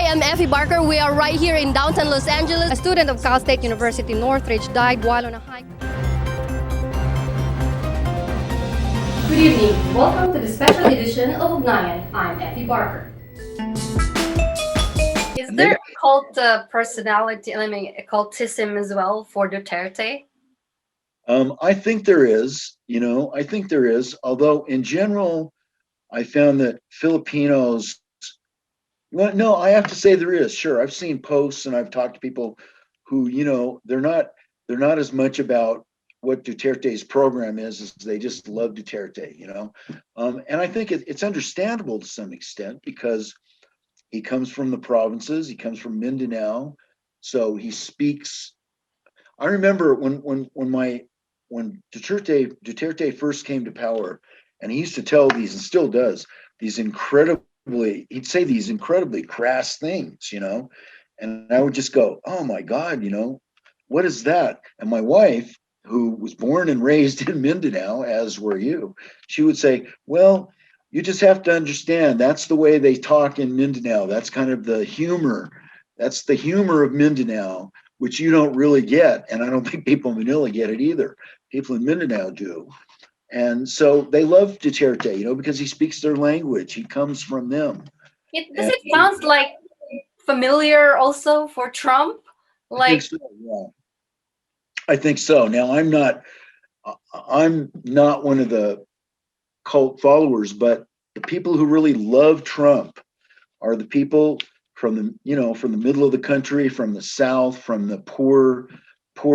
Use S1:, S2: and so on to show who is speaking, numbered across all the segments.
S1: I'm Effie Barker. We are right here in downtown Los Angeles. A student of Cal State University Northridge died while on a hike. Good evening. Welcome to the special edition of Ugnayan. I'm Effie Barker. Is there a cult personality, a cultism as well for Duterte?
S2: I think there is, I think there is. Although in general, I found that Filipinos, well, no, I have to say there is. Sure, I've seen posts and I've talked to people who, they're not as much about what Duterte's program is as they just love Duterte. And I think it's understandable to some extent because he comes from the provinces, he comes from Mindanao, so he speaks. I remember when Duterte first came to power, and he used to tell these, and still does, he'd say these incredibly crass things, and I would just go, oh my God, what is that? And my wife, who was born and raised in Mindanao, as were you, she would say, well, you just have to understand that's the way they talk in Mindanao. That's kind of the humor. That's the humor of Mindanao, which you don't really get. And I don't think people in Manila get it either. People in Mindanao do. And so they love Duterte, because he speaks their language. He comes from them.
S1: Does it sound like familiar also for Trump?
S2: I think so, yeah. I think so. Now, I'm not one of the cult followers, but the people who really love Trump are the people from the middle of the country, from the South, from the poor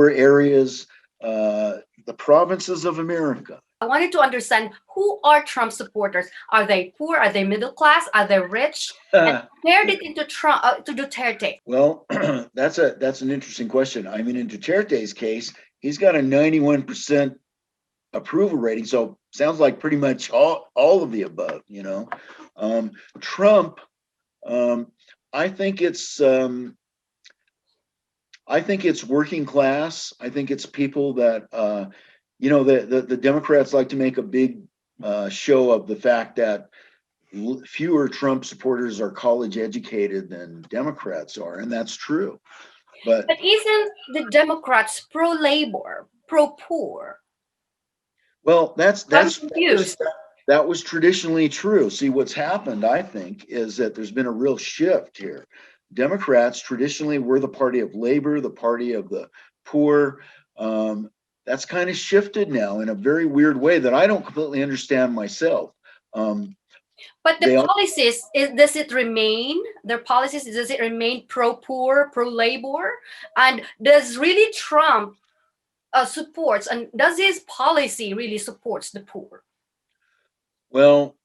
S2: areas, the provinces of America.
S1: I wanted to understand, who are Trump supporters? Are they poor? Are they middle class? Are they rich? And compared it into Trump to Duterte.
S2: Well, that's an interesting question. I mean, in Duterte's case, he's got a 91% approval rating, so sounds like pretty much all of the above. Trump, I think it's working class. I think it's people that the Democrats like to make a big show of the fact that fewer Trump supporters are college educated than Democrats are, and that's true. But
S1: isn't the Democrats pro-labor, pro-poor?
S2: Well,
S1: confused.
S2: That was traditionally true. See, what's happened, I think, is that there's been a real shift here. Democrats traditionally were the party of labor, the party of the poor. That's kind of shifted now in a very weird way that I don't completely understand myself.
S1: But the policies, does it remain pro-poor, pro-labor? And does really Trump supports, and does his policy really supports the poor?
S2: Well,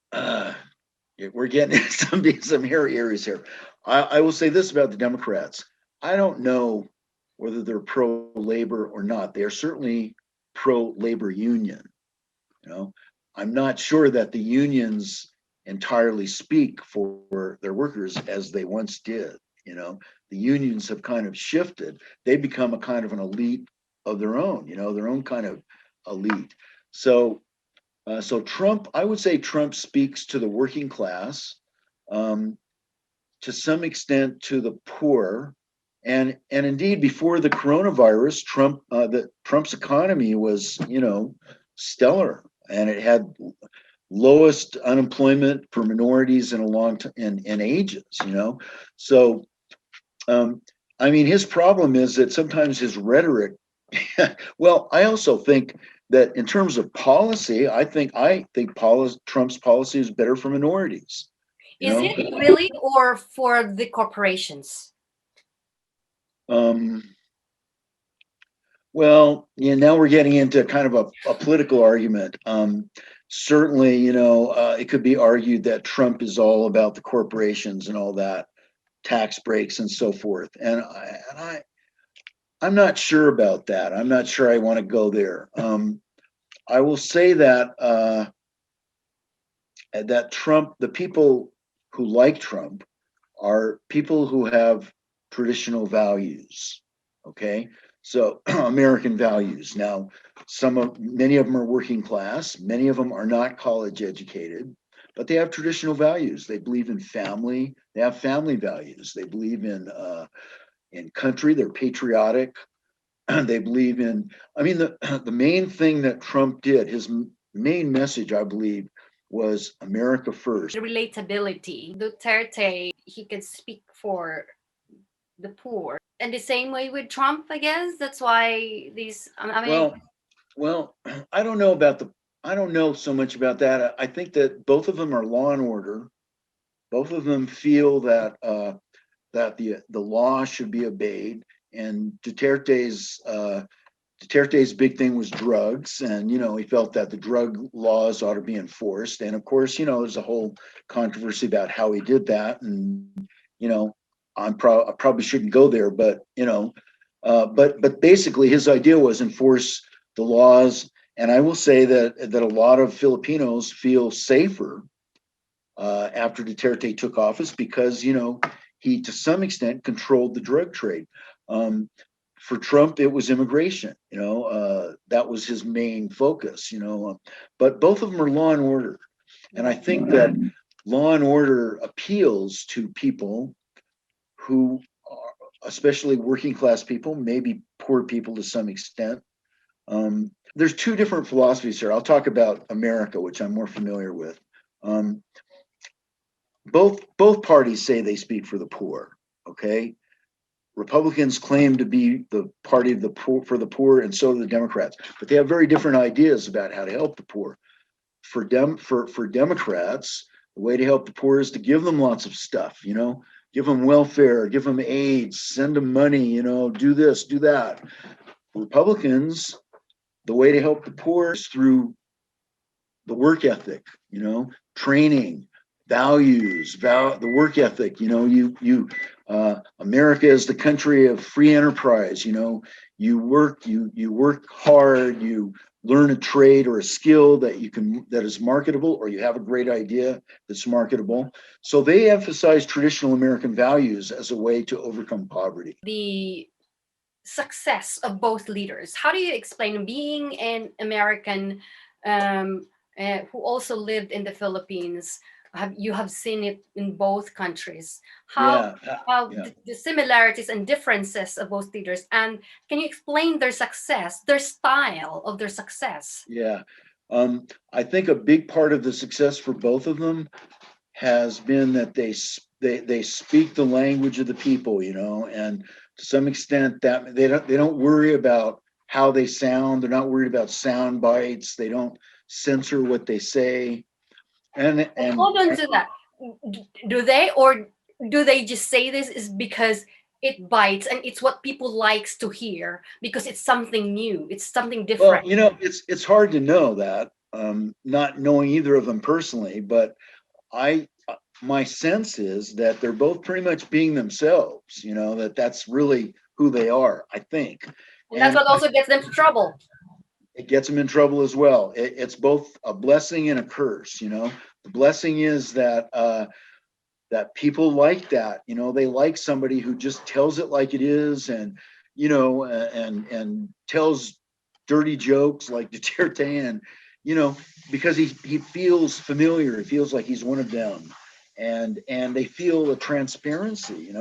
S2: we're getting some hairy areas here. I will say this about the Democrats. I don't know whether they're pro-labor or not. They are certainly pro-labor union. I'm not sure that the unions entirely speak for their workers as they once did. The unions have kind of shifted. They become a kind of an elite of their own, their own kind of elite. So Trump, I would say Trump speaks to the working class, to some extent to the poor, and indeed before the coronavirus, Trump's economy was, stellar, and it had lowest unemployment for minorities in a long time in ages, So, I mean, his problem is that sometimes his rhetoric. Well, I also think that in terms of policy, I think Trump's policy is better for minorities.
S1: Is it really, or for the corporations?
S2: Well, now we're getting into kind of a political argument. Certainly, it could be argued that Trump is all about the corporations and all that, tax breaks and so forth. And I'm not sure about that. I'm not sure I want to go there. I will say that Trump, the people who like Trump, are people who have traditional values. Okay, so American values. Now, many of them are working class. Many of them are not college educated, but they have traditional values. They believe in family. They have family values. They believe in country. They're patriotic. They believe in. I mean, the main thing that Trump did, his main message, I believe, was America first.
S1: Relatability. Duterte, he could speak for the poor. And the same way with Trump, I guess. That's why these, I mean,
S2: Well, I don't know about the. I don't know so much about that. I think that both of them are law and order. Both of them feel that the law should be obeyed. And Duterte's big thing was drugs, and he felt that the drug laws ought to be enforced. And of course, there's a whole controversy about how he did that, and you know, I probably shouldn't go there, but but basically, his idea was enforce the laws. And I will say that a lot of Filipinos feel safer after Duterte took office because he to some extent controlled the drug trade. Um, for Trump, it was immigration. That was his main focus. But both of them are law and order, and I think that law and order appeals to people who are, especially working class people, maybe poor people to some extent. There's two different philosophies here. I'll talk about America, which I'm more familiar with. Um, both parties say they speak for the poor. Okay, Republicans claim to be the party of the poor for the poor, and so do the Democrats. But they have very different ideas about how to help the poor. For Democrats, the way to help the poor is to give them lots of stuff. Give them welfare, give them aids, send them money. Do this, do that. For Republicans, the way to help the poor is through the work ethic, training, values, the work ethic. America is the country of free enterprise. You work hard, you learn a trade or a skill that is marketable, or you have a great idea that's marketable. So they emphasize traditional American values as a way to overcome poverty.
S1: the success of both leaders. How do you explain being an American who also lived in the Philippines? You have seen it in both countries.
S2: Yeah,
S1: How
S2: yeah.
S1: the similarities and differences of both leaders, and can you explain their success, their style of their success?
S2: Yeah. I think a big part of the success for both of them has been that they speak the language of the people, and to some extent that they don't worry about how they sound. They're not worried about sound bites. They don't censor what they say. And
S1: Hold on to that. Do they, or do they just say this is because it bites and it's what people likes to hear because it's something new, it's something
S2: well,
S1: different?
S2: it's hard to know that, not knowing either of them personally, but I my sense is that they're both pretty much being themselves, that's really who they are, I think.
S1: And that's
S2: And
S1: what also gets them to trouble.
S2: it gets them in trouble as well. It's both a blessing and a curse. The blessing is that people like that. They like somebody who just tells it like it is, and and tells dirty jokes like Duterte, and because he feels familiar. He feels like he's one of them, and they feel a transparency.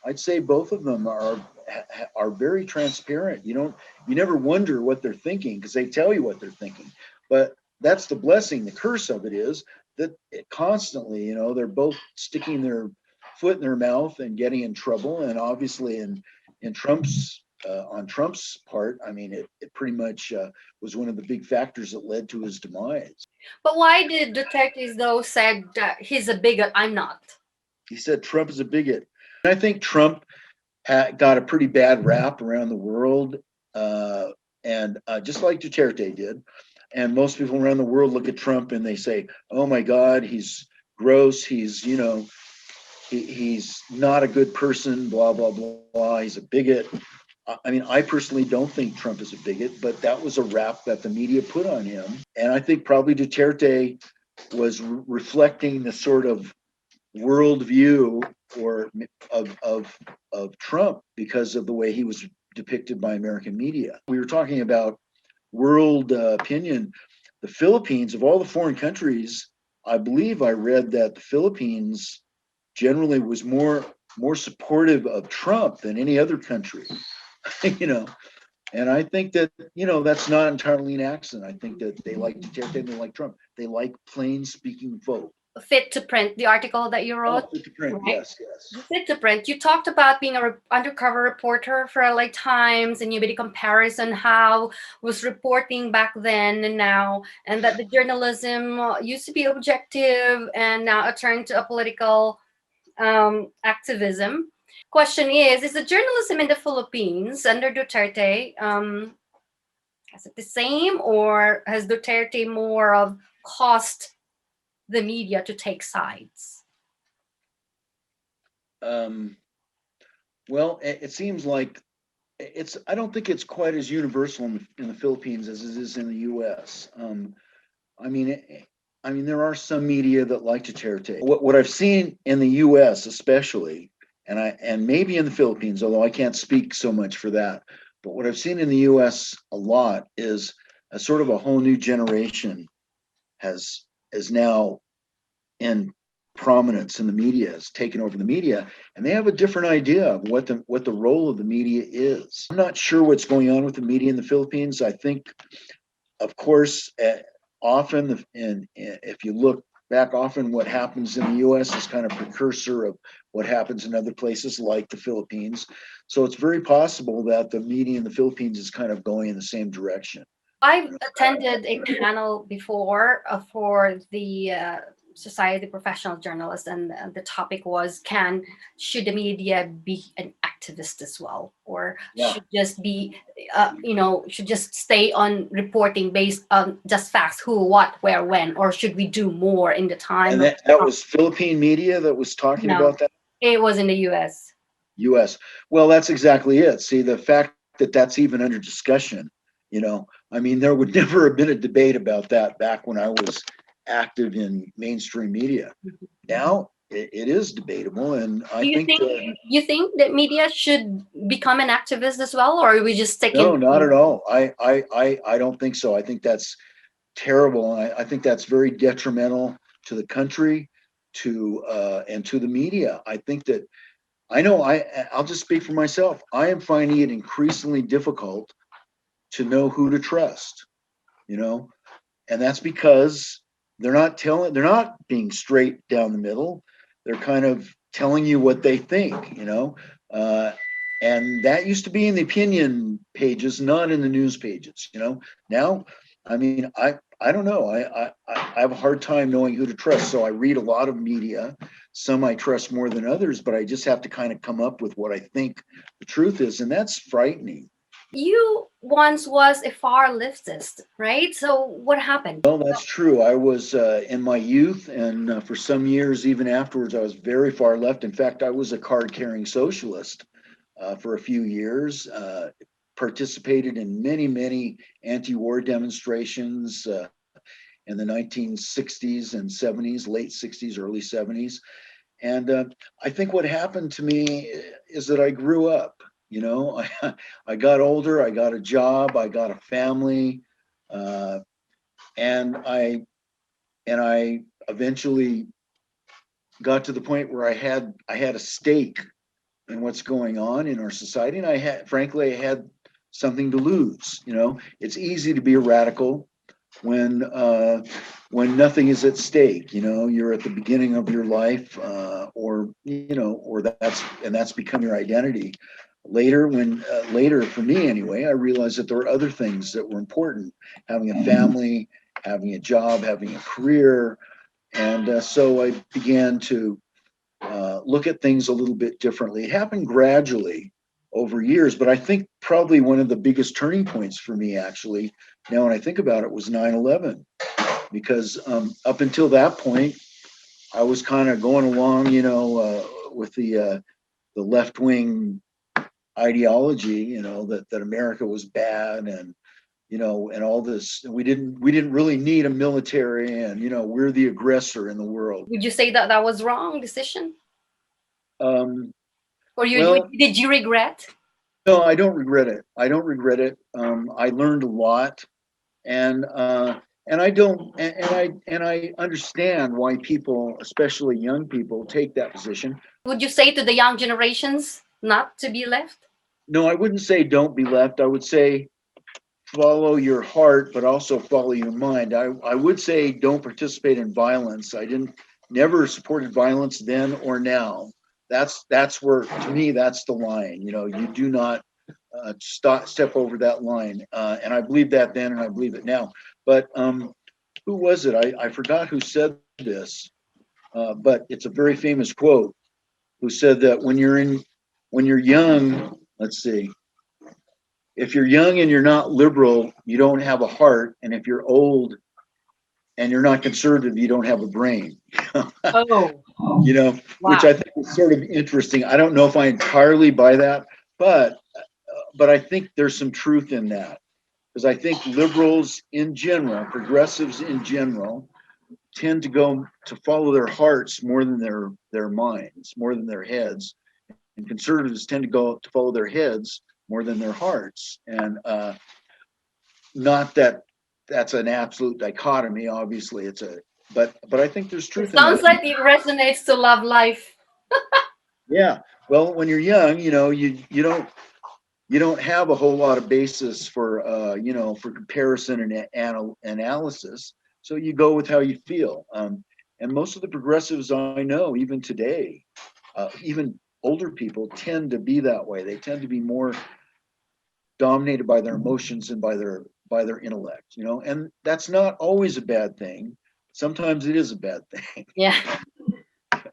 S2: I'd say both of them are very transparent. You never wonder what they're thinking because they tell you what they're thinking. But that's the blessing. The curse of it is that it constantly, they're both sticking their foot in their mouth and getting in trouble. And obviously, in Trump's on Trump's part, I mean, it pretty much was one of the big factors that led to his demise.
S1: But why did Duterte though said he's a bigot? I'm not.
S2: He said Trump is a bigot. And I think Trump got a pretty bad rap around the world, and just like Duterte did. And most people around the world look at Trump and they say, "Oh my God, he's gross. He's not a good person. Blah blah blah. He's a bigot." I mean, I personally don't think Trump is a bigot, but that was a rap that the media put on him. And I think probably Duterte was reflecting the sort of worldview or of Trump because of the way he was depicted by American media. We were talking about world opinion. The Philippines, of all the foreign countries, I believe I read that the Philippines generally was more supportive of Trump than any other country. you know, and I think that that's not entirely an accident. I think that they like Duterte, they like Trump, they like plain speaking folk.
S1: Fit to print, the article that you wrote,
S2: Oh, fit to print,
S1: right?
S2: yes, yes.
S1: Fit to print. You talked about being a undercover reporter for LA Times, and you made a comparison how was reporting back then and now, and that the journalism used to be objective and now it turned to a political activism. Question is the journalism in the Philippines under Duterte, is it the same, or has Duterte more of caused the media to take sides?
S2: Um, well, it seems like it's. I don't think it's quite as universal in the Philippines as it is in the U.S. I mean, I mean, there are some media that like to Duterte. What I've seen in the U.S. especially, and maybe in the Philippines, although I can't speak so much for that, but what I've seen in the U.S. a lot is a sort of a whole new generation has is now in prominence in the media, has taken over the media, and they have a different idea of what the role of the media is. I'm not sure what's going on with the media in the Philippines. I think, of course, often, and if you look back, often what happens in the U.S. is kind of precursor of what happens in other places like the Philippines. So it's very possible that the media in the Philippines is kind of going in the same direction.
S1: I've attended a panel before for the Society of Professional Journalists, and the topic was, can should the media be an activist as well, or
S2: Yeah,
S1: should just be, should just stay on reporting based on just facts, who, what, where, when, or should we do more in the
S2: and
S1: time of
S2: that was Philippine media that was talking
S1: no,
S2: about that.
S1: it was in the U.S.
S2: U.S. Well, that's exactly it. See, the fact that that's even under discussion, I mean, there would never have been a debate about that back when I was active in mainstream media. Now it is debatable, and I
S1: Do you
S2: think
S1: think that media should become an activist as well, or we just stick in?
S2: no, not at all. I don't think so. I think that's terrible, and I think that's very detrimental to the country, to and to the media. I think that I know I'll just speak for myself. I am finding it increasingly difficult to know who to trust, you know, and that's because they're not being straight down the middle. They're kind of telling you what they think. Uh, and that used to be in the opinion pages, not in the news pages. Now, I mean, I don't know. I have a hard time knowing who to trust. So I read a lot of media. Some I trust more than others, but I just have to kind of come up with what I think the truth is, and that's frightening.
S1: You once was a far leftist, right? So what happened?
S2: Well, that's true. I was in my youth, and for some years, even afterwards, I was very far left. In fact, I was a card-carrying socialist for a few years. Participated in many, many anti-war demonstrations in the 1960s and 70s, late 60s, early 70s. And I think what happened to me is that I grew up. I got older, I got a job, I got a family, uh, and I eventually got to the point where I had a stake in what's going on in our society, and frankly, I had something to lose. It's easy to be a radical when nothing is at stake. You're at the beginning of your life, or that's become your identity. Later for me anyway, I realized that there were other things that were important: having a family, having a job, having a career, and so I began to look at things a little bit differently. It happened gradually over years, but I think probably one of the biggest turning points for me, actually, now when I think about it, was 9/11, because up until that point, I was kind of going along, with the left wing ideology, that America was bad, and all this. We didn't really need a military, and we're the aggressor in the world.
S1: Would you say that that was wrong decision,
S2: Um,
S1: or
S2: well,
S1: did you regret?
S2: no, I don't regret it. I don't regret it. I learned a lot, and and I don't, and I understand why people, especially young people, take that position.
S1: Would you say to the young generations not to be left?
S2: No, I wouldn't say don't be left. I would say follow your heart, but also follow your mind. I would say don't participate in violence. I didn't never supported violence then or now. That's where, to me, that's the line. You do not step over that line. And I believe that then, and I believe it now. But who was it? I forgot who said this, but it's a very famous quote. Who said that when you're young? Let's see. If you're young and you're not liberal, you don't have a heart, and if you're old and you're not conservative, you don't have a brain.
S1: Oh,
S2: Which
S1: wow.
S2: I think is sort of interesting. I don't know if I entirely buy that, but I think there's some truth in that, because I think liberals in general, progressives in general, tend to go to follow their hearts more than their minds, more than their heads, and conservatives tend to go to follow their heads more than their hearts. And not that that's an absolute dichotomy. Obviously, it's a but I think there's
S1: It
S2: truth in
S1: sounds
S2: that.
S1: like it resonates to love life.
S2: Yeah. Well, when you're young, you don't have a whole lot of basis for for comparison and analysis. So you go with how you feel. And most of the progressives I know, even today, even older people, tend to be that way. They tend to be more dominated by their emotions and by their intellect. And that's not always a bad thing. Sometimes it is a bad thing.
S1: Yeah.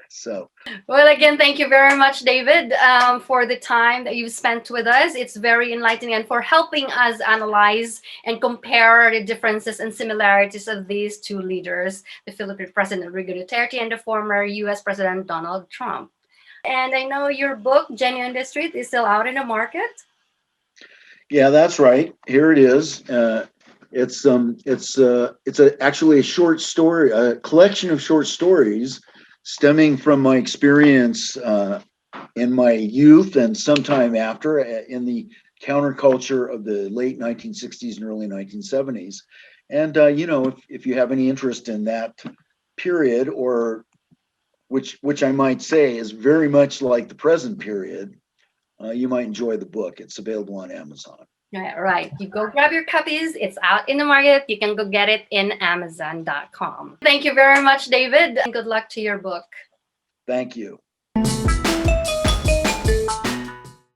S2: So
S1: Well, again, thank you very much, David, for the time that you've spent with us. It's very enlightening and for helping us analyze and compare the differences and similarities of these two leaders, the Philippine President Rodrigo Duterte and the former US President Donald Trump. And I know your book, Genuine the Street, is still out in the market.
S2: yeah, that's right. Here it is. Actually a short story, a collection of short stories stemming from my experience in my youth and sometime after in the counterculture of the late 1960s and early 1970s. And if you have any interest in that period, or which I might say is very much like the present period, you might enjoy the book. It's available on Amazon.
S1: Yeah, right. You go grab your copies. It's out in the market. You can go get it in Amazon.com. Thank you very much, David, and good luck to your book.
S2: Thank you.